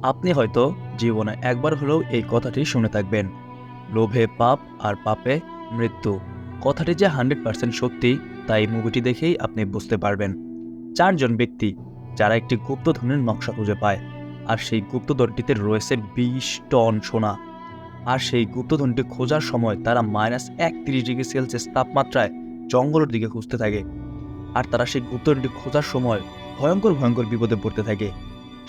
আপনি হয়তো জীবনে একবার হলেও এই কথাটি শুনে থাকবেন, লোভে পাপ আর পাপে মৃত্যু। কথাটি যে 100% সত্যি তা এই মুভিটি দেখেই আপনি বুঝতে পারবেন। চারজন ব্যক্তি যারা একটি গুপ্তধনের নকশা খুঁজে পায়, আর সেই গুপ্তধনটিতে রয়েছে 20 টন সোনা। আর সেই গুপ্তধনটি খোঁজার সময় তারা -31 ডিগ্রি সেলসিয়াস তাপমাত্রায় জঙ্গলের দিকে খুঁজতে থাকে। আর তারা সেই গুপ্তধনটি খোঁজার সময় ভয়ঙ্কর ভয়ঙ্কর বিপদে পড়তে থাকে।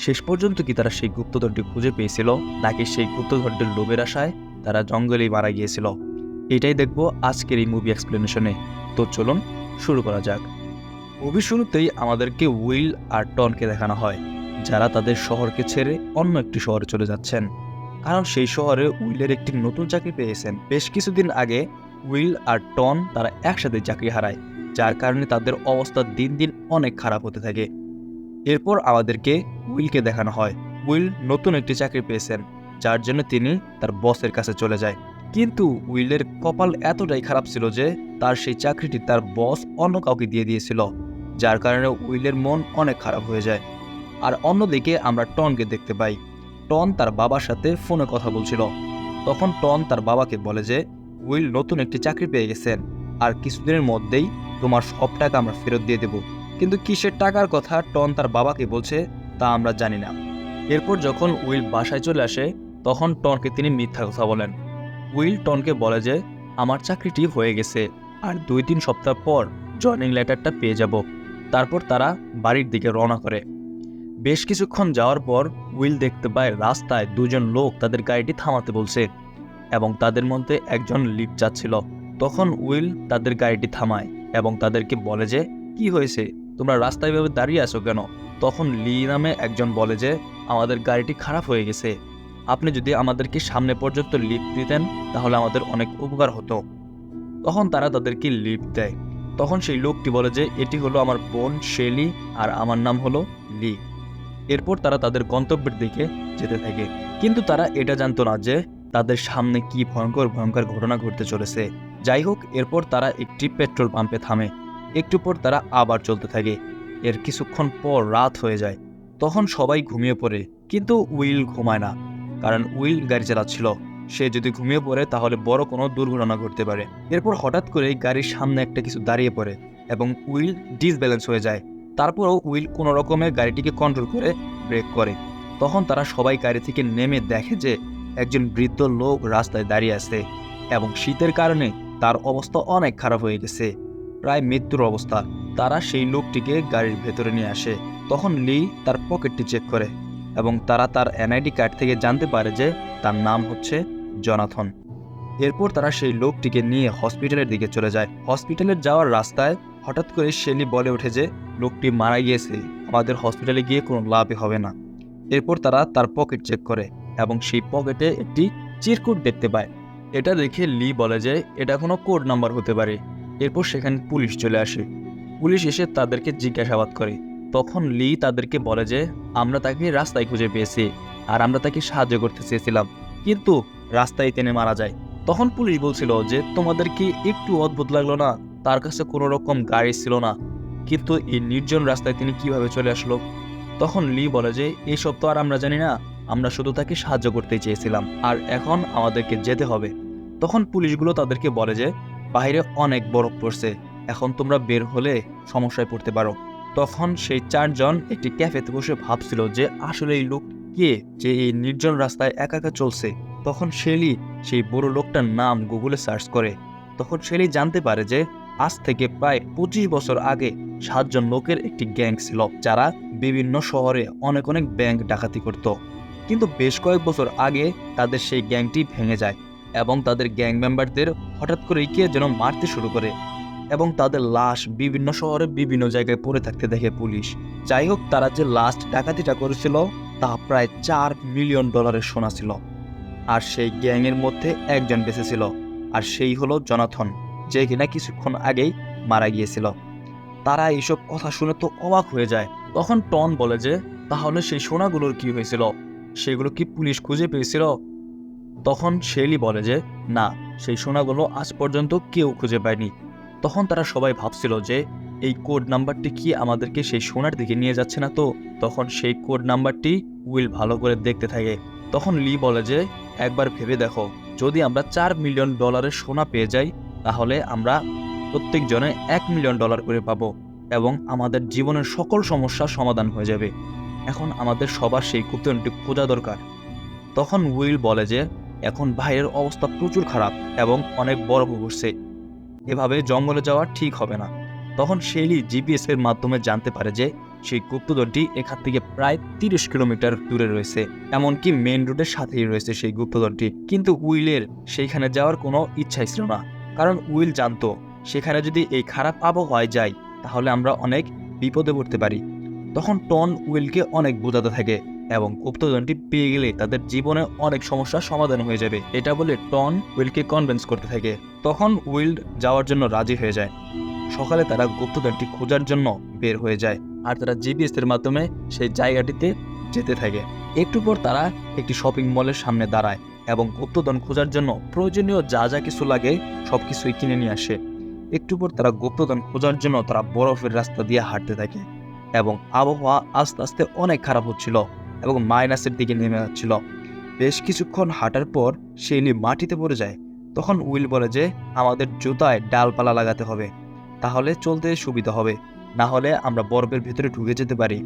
শেষ পর্যন্ত কি তারা সেই গুপ্তধনটি খুঁজে পেয়েছিল, নাকি সেই গুপ্তধনটির লোভের আশায় তারা জঙ্গলেই মারা গিয়েছিল? এটাই দেখবো আজকের এই মুভি এক্সপ্লেনেশনে। তো চলুন শুরু করা যাক। মুভি শুরুতেই আমাদেরকে উইল আর টনকে দেখানো হয়, যারা তাদের শহরকে ছেড়ে অন্য একটি শহরে চলে যাচ্ছেন। কারণ সেই শহরে উইলের একটি নতুন চাকরি পেয়েছেন। বেশ কিছুদিন আগে উইল আর টন তারা একসাথে চাকরি হারায়, যার কারণে তাদের অবস্থা দিন দিন অনেক খারাপ হতে থাকে। এরপর আমাদেরকে উইলকে দেখানো হয়। উইল নতুন একটি চাকরি পেয়েছেন, যার জন্য তিনি তার বসের কাছে চলে যায়। কিন্তু উইলের কপাল এতটাই খারাপ ছিল যে তার সেই চাকরিটি তার বস অন্য কাউকে দিয়ে দিয়েছিল, যার কারণে উইলের মন অনেক খারাপ হয়ে যায়। আর অন্যদিকে আমরা টনকে দেখতে পাই। টন তার বাবার সাথে ফোনে কথা বলছিল। তখন টন তার বাবাকে বলে যে উইল নতুন একটি চাকরি পেয়ে গেছেন, আর কিছুদিনের মধ্যেই তোমার সব টাকা আমরা ফেরত দিয়ে দেব। কিন্তু কিসের টাকার কথা টন তার বাবাকে বলছে তা আমরা জানি না। এরপর যখন উইল বাসায় চলে আসে, তখন টনকে তিনি মিথ্যা কথা বলেন। উইল টনকে বলে যে আমার চাকরিটি হয়ে গেছে, আর 2-3 সপ্তাহ পর জয়নিং লেটারটা পেয়ে যাব। তারপর তারা বাড়ির দিকে রওনা করে। বেশ কিছুক্ষণ যাওয়ার পর উইল দেখতে পায় রাস্তায় দুজন লোক তাদের গাড়িটি থামাতে বলছে, এবং তাদের মধ্যে একজন লিফট যাচ্ছিল। তখন উইল তাদের গাড়িটি থামায় এবং তাদেরকে বলে যে কি হয়েছে, তোমরা রাস্তায় ভাবে দাঁড়িয়ে আছো কেন? তখন লি নামে একজন বলে যে আমাদের গাড়িটি খারাপ হয়ে গেছে, আপনি যদি আমাদেরকে সামনে পর্যন্ত লিফট দিতেন তাহলে আমাদের অনেক উপকার হতো। তখন তারা তাদেরকে লিফট দেয়। তখন সেই লোকটি বলে যে এটি হলো আমার বোন শেলি, আর আমার নাম হলো লি। এরপর তারা তাদের গন্তব্যের দিকে যেতে থাকে। কিন্তু তারা এটা জানতো না যে তাদের সামনে কি ভয়ঙ্কর ভয়ঙ্কর ঘটনা ঘটতে চলেছে। যাই হোক, এরপর তারা একটি পেট্রোল পাম্পে থামে। একটু পর তারা আবার চলতে থাকে। এর কিছুক্ষণ পর রাত হয়ে যায়। তখন সবাই ঘুমিয়ে পড়ে, কিন্তু উইল ঘুমায় না। কারণ উইল গাড়ি চালাচ্ছিল। সে যদি ঘুমিয়ে পড়ে তাহলে বড় কোনো দুর্ঘটনা ঘটতে পারে। এরপর হঠাৎ করে গাড়ির সামনে একটা কিছু দাঁড়িয়ে পড়ে এবং উইল ডিসব্যালেন্স হয়ে যায়। তারপরও উইল কোনো রকমে গাড়িটিকে কন্ট্রোল করে ব্রেক করে। তখন তারা সবাই গাড়ি থেকে নেমে দেখে যে একজন বৃদ্ধ লোক রাস্তায় দাঁড়িয়ে আছে, এবং শীতের কারণে তার অবস্থা অনেক খারাপ হয়ে গেছে, প্রায় মৃত্যুর অবস্থা। তারা সেই লোকটিকে গাড়ির ভেতরে নিয়ে আসে। তখন লি তার পকেটটি চেক করে, এবং তারা তার এনআইডি কার্ড থেকে জানতে পারে যে তার নাম হচ্ছে জনাথন। এরপর তারা সেই লোকটিকে নিয়ে হসপিটালের দিকে চলে যায়। হসপিটালের যাওয়ার রাস্তায় হঠাৎ করে শেলি বলে ওঠে যে লোকটি মারা গিয়েছে, আমাদের হসপিটালে গিয়ে কোনো লাভই হবে না। এরপর তারা তার পকেট চেক করে এবং সেই পকেটে একটি চিরকুট দেখতে পায়। এটা দেখে লি বলে যে এটা কোনো কোড নাম্বার হতে পারে। এরপর সেখানে পুলিশ চলে আসে। পুলিশ এসে তাদেরকে জিজ্ঞাসাবাদ করে। তখন লি তাদেরকে বলে যে আমরা তাকে রাস্তায় খুঁজে পেয়েছি, আর আমরা তাকে সাহায্য করতে চেয়েছিলাম, কিন্তু রাস্তায় তিনি মারা যায়। তখন পুলিশ বলছিল যে তোমাদের কি একটু অদ্ভুত লাগলো না? তার কাছে কোনো রকম গাড়ি ছিল না, কিন্তু এই নির্জন রাস্তায় তিনি কিভাবে চলে আসলো? তখন লি বলে যে এইসব তো আর আমরা জানি না, আমরা শুধু তাকে সাহায্য করতে চেয়েছিলাম, আর এখন আমাদেরকে যেতে হবে। তখন পুলিশগুলো তাদেরকে বলে যে বাইরে অনেক বরফ পড়ছে, এখন তোমরা বের হলে সমস্যায় পড়তে পারো। তখন সেই চারজন একটি ক্যাফেতে বসে ভাবছিল যে আসলে এই লোক কে, যে এই নির্জন রাস্তায় একা একা চলছে। তখন শেলি সেই বড় লোকটার নাম গুগলে সার্চ করে। তখন শেলি জানতে পারে যে আজ থেকে প্রায় 25 বছর আগে 7 জন লোকের একটি গ্যাং ছিল, যারা বিভিন্ন শহরে অনেক অনেক ব্যাংক ডাকাতি করত। কিন্তু বেশ কয়েক বছর আগে তাদের সেই গ্যাংটি ভেঙে যায়, এবং তাদের গ্যাং মেম্বারদের হঠাৎ করে কে যেন মারতে শুরু করে, এবং তাদের লাশ বিভিন্ন শহরে বিভিন্ন জায়গায় পড়ে থাকতে দেখে পুলিশ। যাই হোক, তারা যে লাস্ট ডাকাতিটা করেছিল তা প্রায় $4 মিলিয়ন সোনা ছিল। আর সেই গ্যাংয়ের মধ্যে একজন বেঁচে ছিল, আর সেই হলো জনাথন, যে কিনা কিছুক্ষণ আগেই মারা গিয়েছিল। তারা এইসব কথা শুনে তো অবাক হয়ে যায়। তখন টন বলে যে তাহলে সেই সোনাগুলোর কি হয়েছিল, সেগুলো কি পুলিশ খুঁজে পেয়েছিল? তখন শেলি বলে যে না, সেই সোনাগুলো আজ পর্যন্ত কেউ খুঁজে পায়নি। তখন তারা সবাই ভাবছিল যে এই কোড নাম্বারটি কি আমাদেরকে সেই সোনার দিকে নিয়ে যাচ্ছে না তো? তখন সেই কোড নাম্বারটি উইল ভালো করে দেখতে থাকে। তখন লি বলে যে, একবার ভেবে দেখো, যদি আমরা $4 মিলিয়ন সোনা পেয়ে যাই, তাহলে আমরা প্রত্যেকজনে $1 মিলিয়ন করে পাবো এবং আমাদের জীবনের সকল সমস্যার সমাধান হয়ে যাবে। এখন আমাদের সবার সেই গুপ্তধনটি খোঁজা দরকার। তখন উইল বলে যে, এখন বাইরের অবস্থা প্রচুর খারাপ এবং অনেক বরফ পড়ছে, এভাবে জঙ্গলে যাওয়া ঠিক হবে না। তখন শেলি জিপিএস এর মাধ্যমে জানতে পারে যে সেই গুপ্তধনটি এখান থেকে প্রায় 30 কিলোমিটার দূরে রয়েছে, এমনকি মেইন রোডের সাথেই রয়েছে সেই গুপ্তধনটি। কিন্তু উইলের সেইখানে যাওয়ার কোনো ইচ্ছাই ছিল না, কারণ উইল জানতো সেখানে যদি এই খারাপ আবহাওয়ায় যাই তাহলে আমরা অনেক বিপদে পড়তে পারি। তখন টন উইলকে অনেক বোঝাতে থাকে এবং গুপ্তধনটি পেয়ে গেলে তাদের জীবনে অনেক সমস্যার সমাধান হয়ে যাবে, এটা বলে টন উইলকে কনভিন্স করতে থাকে। তখন উইল যাওয়ার জন্য রাজি হয়ে যায়। সকালে তারা গুপ্তধনটি খোঁজার জন্য বের হয়ে যায় আর তারা জিপিএস এর মাধ্যমে সেই জায়গাটিতে যেতে থাকে। একটু পর তারা একটি শপিং মলের সামনে দাঁড়ায় এবং গুপ্তধন খোঁজার জন্য প্রয়োজনীয় যা যা কিছু লাগে সবকিছুই কিনে নিয়ে আসে। একটু পর তারা গুপ্তধন খোঁজার জন্য তারা বরফের রাস্তা দিয়ে হাঁটতে থাকে এবং আবহাওয়া আস্তে আস্তে অনেক খারাপ হচ্ছিল এবং মাইনাসের দিকে নেমে যাচ্ছিল। বেশ কিছুক্ষণ হাঁটার পর শেলি মাটিতে পড়ে যায়। তখন উইল বলে যে, আমাদের জুতায় ডালপালা লাগাতে হবে, তাহলে চলতে সুবিধা হবে, না হলে আমরা বরফের ভিতরে ঢুকে যেতে পারি।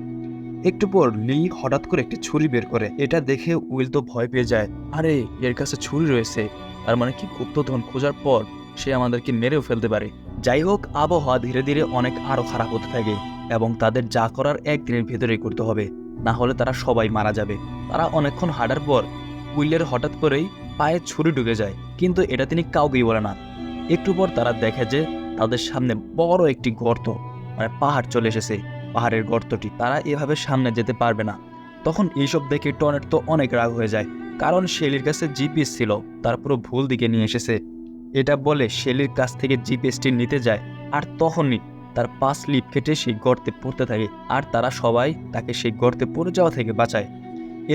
একটু পর লি হঠাৎ করে একটি ছুরি বের করে। এটা দেখে উইল তো ভয় পেয়ে যায়, আরে এর কাছে ছুরি রয়েছে, তার মানে কি গুপ্তধন খোঁজার পর সে আমাদেরকে মেরেও ফেলতে পারে। যাই হোক, আবহাওয়া ধীরে ধীরে অনেক আরো খারাপ হতে থাকে এবং তাদের যা করার একদিনের ভেতরেই করতে হবে, না হলে তারা সবাই মারা যাবে। তারা অনেকক্ষণ হাঁটার পর উইলের হঠাৎ করেই পায়ে ছুরি ঢুকে যায়, কিন্তু এটা তিনি কাউকেই বলে না। একটু পর তারা দেখে যে তাদের সামনে বড় একটি গর্ত, মানে পাহাড় চলে এসেছে। পাহাড়ের গর্তটি, তারা এভাবে সামনে যেতে পারবে না। তখন এইসব দেখে টনের তো অনেক রাগ হয়ে যায়, কারণ শেলির কাছে জিপিএস ছিল, তারপরও ভুল দিকে নিয়ে এসেছে। এটা বলে শেলির কাছ থেকে জিপিএসটি নিতে যায় আর তখনই তার পা স্লিপ কেটে সেই গর্তে পড়তে থাকে আর তারা সবাই তাকে সেই গর্তে পড়ে যাওয়া থেকে বাঁচায়।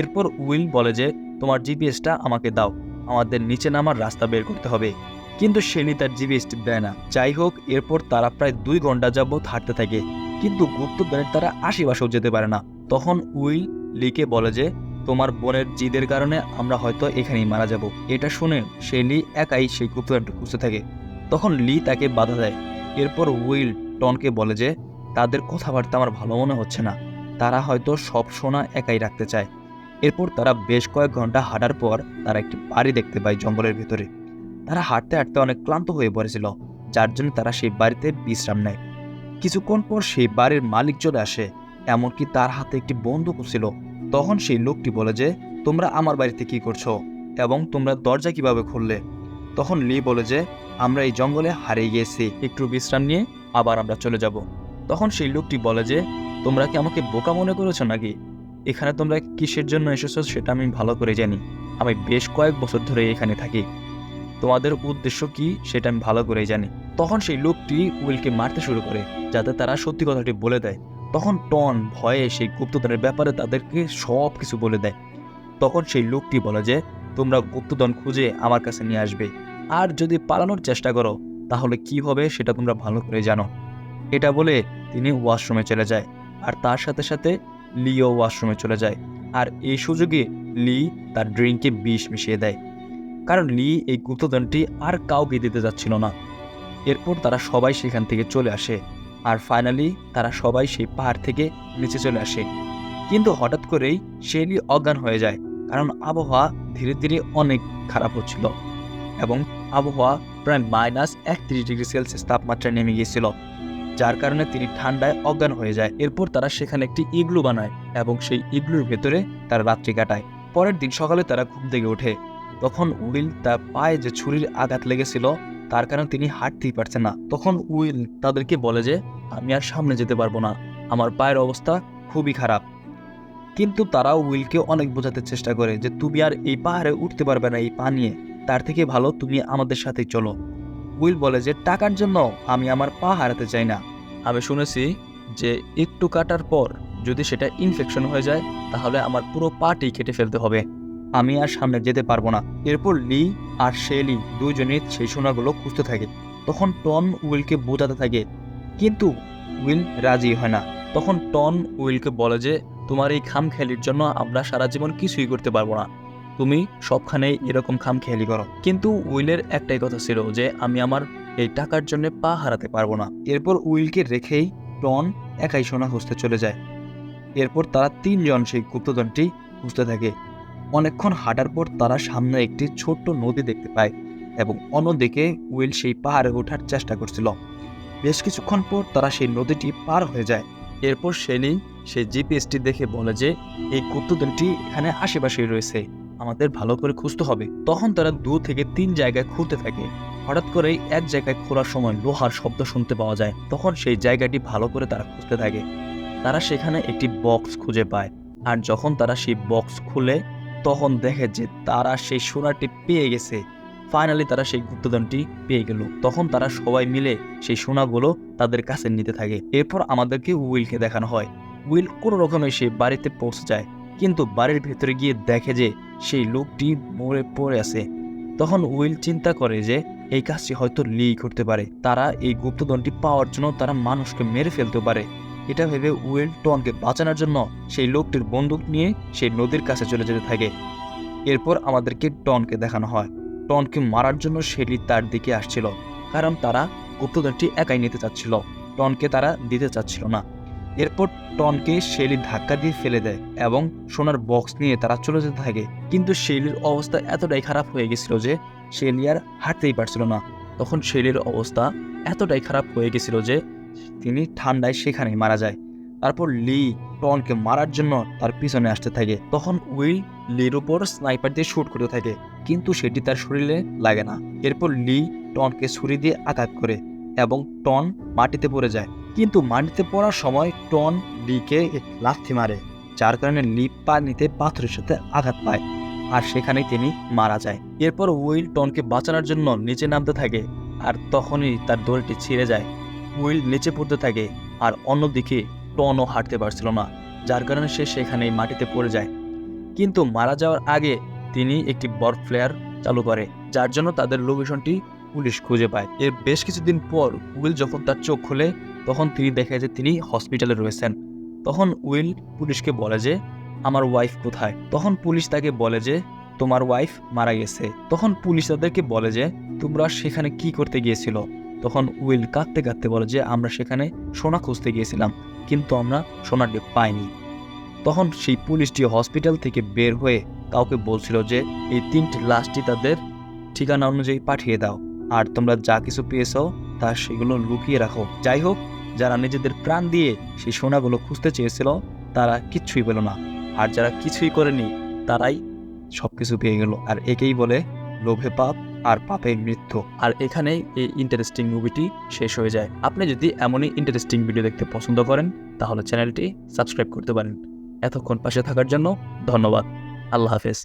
এরপর উইল বলে যে, তোমার জিপিএসটা আমাকে দাও, আমাদের নিচে নামার রাস্তা বের করতে হবে। কিন্তু শেলি তার জিপিএসটি দেয় না। যাই হোক, এরপর তারা প্রায় 2 ঘন্টা যাবৎ হাঁটতে থাকে, কিন্তু গুপ্তধনের তারা আশেপাশেও যেতে পারে না। তখন উইল লিকে বলে যে, তোমার বোনের জিদের কারণে আমরা হয়তো এখানেই মারা যাব। এটা শুনে শেলি একাই সেই গুপ্তধনটা খুঁজতে থাকে। তখন লি তাকে বাধা দেয়। এরপর উইল টনকে বলে যে, তাদের কথাবার্তা আমার ভালো মনে হচ্ছে না, তারা হয়তো সব সোনা একাই রাখতে চায়। এরপর তারা বেশ কয়েক ঘন্টা হাঁটার পর তারা একটি বাড়ি দেখতে পায় জঙ্গলের ভিতরে। তারা হাঁটতে হাঁটতে অনেক ক্লান্ত হয়ে পড়েছিল, যার জন্য তারা সেই বাড়িতে বিশ্রাম নেয়। কিছুক্ষণ পর সেই বাড়ির মালিক চলে আসে, এমনকি তার হাতে একটি বন্দুকও ছিল। তখন সেই লোকটি বলে যে, তোমরা আমার বাড়িতে কি করছো এবং তোমরা দরজা কিভাবে খুললে? তখন লি বলে যে, আমরা এই জঙ্গলে হারিয়ে গিয়েছি, একটু বিশ্রাম নিয়ে আবার আমরা চলে যাব। তখন সেই লোকটি বলে যে, তোমরা কি আমাকে বোকা মনে করেছো নাকি? এখানে তোমরা কিসের জন্য এসেছো সেটা আমি ভালো করে জানি, আমি বেশ কয়েক বছর ধরে এখানে থাকি, তোমাদের উদ্দেশ্য কি সেটা আমি ভালো করেই জানি। তখন সেই লোকটি উইলকে মারতে শুরু করে যাতে তারা সত্যি কথাটি বলে দেয়। তখন টন ভয়ে সেই গুপ্তধনের ব্যাপারে তাদেরকে সব কিছু বলে দেয়। তখন সেই লোকটি বলে যে, তোমরা গুপ্তধন খুঁজে আমার কাছে নিয়ে আসবে, আর যদি পালানোর চেষ্টা করো তাহলে কি হবে সেটা তোমরা ভালো করে জানো। এটা বলে তিনি ওয়াশরুমে চলে যায় আর তার সাথে সাথে লিও ওয়াশরুমে চলে যায়। আর এই সুযোগে লি তার ড্রিঙ্কে বিষ মিশিয়ে দেয়, কারণ লি এই গুপ্তধনটি আর কাউকে দিতে যাচ্ছিল না। এরপর তারা সবাই সেখান থেকে চলে আসে আর ফাইনালি তারা সবাই সেই পাহাড় থেকে নিচে চলে আসে। কিন্তু হঠাৎ করেই শেলি অজ্ঞান হয়ে যায়, কারণ আবহাওয়া ধীরে ধীরে অনেক খারাপ হচ্ছিল এবং আবহাওয়া প্রায় -31 ডিগ্রি সেলসিয়াস তাপমাত্রায় নেমে গিয়েছিল, যার কারণে তিনি ঠান্ডায় অজ্ঞান হয়ে যায়। এরপর তারা সেখানে একটি ইগলু বানায় এবং সেই ইগলুর ভেতরে তারা রাত্রি কাটায়। পরের দিন সকালে তারা ঘুম থেকে ওঠে। তখন উইল তার পায়ে যে ছুরির আঘাত লেগেছিল তার কারণে তিনি হাঁটতেই পারছে না। তখন উইল তাদেরকে বলে যে, আমি আর সামনে যেতে পারবো না, আমার পায়ের অবস্থা খুবই খারাপ। কিন্তু তারা উইলকে অনেক বোঝাতে চেষ্টা করে যে, তুমি আর এই পাহাড়ে উঠতে পারবে না এই পা নিয়ে, তার থেকে ভালো তুমি আমাদের সাথেই চলো। উইল বলে যে, টাকার জন্য আমি আমার পা হারাতে চাই না। আমি শুনেছি যে একটু কাটার পর যদি সেটা ইনফেকশন হয়ে যায় তাহলে আমার পুরো পাটি কেটে ফেলতে হবে, আমি আর সামনে যেতে পারবো না। এরপর লি আর শেলি দুইজনে সেই সোনাগুলো খুঁজতে থাকে। তখন টন উইলকে বোঝাতে থাকে, কিন্তু উইল রাজি হয় না। তখন টন উইলকে বলে যে তোমার এই খামখেয়ালির জন্য আমরা সারা জীবন কিছুই করতে পারবো না, তুমি সবখানেই এরকম খামখেয়ালি করো। কিন্তু উইলের একটাই কথা ছিল যে আমি আমার এই টাকার জন্য পা হারাতে পারবো না। এরপর উইলকে রেখেই টন একাই সোনা খুঁজতে চলে যায়। এরপর তারা তিনজন সেই গুপ্তধনটি খুঁজতে থাকে। অনেকক্ষণ হাঁটার পর তারা সামনে একটি ছোট্ট নদী দেখতে পায় এবং অন্যদিকে উইল সেই পাহাড়ে ওঠার চেষ্টা করছিল। বেশ কিছুক্ষণ পর তারা সেই নদীটি পার হয়ে যায়। এরপর শেলি সেই জিপিএসটি দেখে বলে যে এই গুপ্তধনটি এখানে আশেপাশেই রয়েছে, আমাদের ভালো করে খুঁজতে হবে। তখন তারা 2 থেকে 3 জায়গায় খুঁজতে থাকে। হঠাৎ করেই এক জায়গায় খোলার সময় লোহার শব্দ শুনতে পাওয়া যায়। তখন সেই জায়গাটি ভালো করে তারা খুঁজতে থাকে। তারা সেখানে একটি বক্স খুঁজে পায়। আর যখন তারা সেই বক্স খুলে তখন দেখে যে তারা সেই সোনাটি পেয়ে গেছে। ফাইনালি তারা সেই গুপ্তধনটি পেয়ে গেল। তখন তারা সবাই মিলে সেই সোনাগুলো তাদের কাছে নিতে থাকে। এরপর আমাদেরকে উইলকে দেখানো হয়। উইল কোনো রকমে সেই বাড়িতে পৌঁছে যায়, কিন্তু বাড়ির ভেতরে গিয়ে দেখে যে সেই লোকটি মরে পড়ে আছে। তখন উইল চিন্তা করে যে এই কাজটি হয়তো লি করতে পারে। তারা এই গুপ্তধনটি পাওয়ার জন্য তারা মানুষকে মেরে ফেলতে পারে। এটা ভেবে উইল টনকে বাঁচানোর জন্য সেই লোকটির বন্দুক নিয়ে সেই নদীর কাছে চলে যেতে থাকে। এরপর আমাদেরকে টনকে দেখানো হয়। টনকে মারার জন্য শেলি তার দিকে আসছিল, কারণ তারা গুপ্তধনটি একাই নিতে চাচ্ছিল, টনকে তারা দিতে চাচ্ছিল না। এরপর টনকে শেলি ধাক্কা দিয়ে ফেলে দেয় এবং সোনার বক্স নিয়ে তারা চলে যেতে থাকে। কিন্তু শেলির অবস্থা এতটাই খারাপ হয়ে গেছিল যে শেলি আর হাঁটতেই পারছিল না। তখন শেলির অবস্থা এতটাই খারাপ হয়ে গেছিল যে তিনি ঠান্ডায় সেখানেই মারা যায়। তারপর লি টনকে মারার জন্য তার পিছনে আসতে থাকে। তখন উইল লির উপর স্নাইপার দিয়ে শুট করতে থাকে, কিন্তু সেটি তার শরীরে লাগে না। এরপর লি টনকে ছুরি দিয়ে আঘাত করে এবং টন মাটিতে পড়ে যায়। কিন্তু মাটিতে পড়ার সময় টন লিকে এক লাথি মারে, যার কারণে লি পানিতে পাথরের সাথে আঘাত পায় আর সেখানেই তিনি মারা যায়। এরপর উইল টনকে বাঁচানোর জন্য নিচে নামতে থাকে, আর তখনই তার দড়িটি ছিঁড়ে যায়। উইল নিচে পড়তে থাকে আর অন্যদিকে টনও হাঁটতে পারছিল না, যার কারণে সে সেখানেই মাটিতে পড়ে যায়। কিন্তু মারা যাওয়ার আগে তিনি একটি বর ফ্লেয়ার চালু করে, যার জন্য তাদের লোকেশনটি পুলিশ খুঁজে পায়। এর বেশ কিছুদিন পর উইল যখন তার চোখ খোলে তখন তিনি দেখে যে তিনি হসপিটালে রয়েছেন। তখন উইল পুলিশকে বলে যে আমার ওয়াইফ কোথায়। তখন পুলিশ তাকে বলে যে তোমার ওয়াইফ মারা গেছে। তখন পুলিশ তাদেরকে বলে যে তোমরা সেখানে কি করতে গিয়েছিল। তখন উইল কাঁদতে কাঁদতে বলে যে আমরা সেখানে সোনা খুঁজতে গিয়েছিলাম, কিন্তু আমরা সোনাটি পাইনি। তখন সেই পুলিশটি হসপিটাল থেকে বের হয়ে কাউকে বলছিল যে এই 3টি লাশটি তাদের ঠিকানা অনুযায়ী পাঠিয়ে দাও, আর তোমরা যা কিছু পেয়েছ তা সেগুলো লুকিয়ে রাখো। যাই হোক, যারা নিজেদের প্রাণ দিয়ে সেই সোনাগুলো খুঁজতে চেয়েছিল তারা কিচ্ছুই পেল না, আর যারা কিছুই করেনি তারাই সবকিছু পেয়ে গেল। আর একেই বলে লোভে পাপ আর পাপে মৃত্যু। আর এখানেই এই ইন্টারেস্টিং মুভিটি শেষ হয়ে যায়। আপনি যদি এমনই ইন্টারেস্টিং ভিডিও দেখতে পছন্দ করেন তাহলে চ্যানেলটি সাবস্ক্রাইব করতে পারেন। এতক্ষণ পাশে থাকার জন্য ধন্যবাদ। আল্লাহ হাফেজ।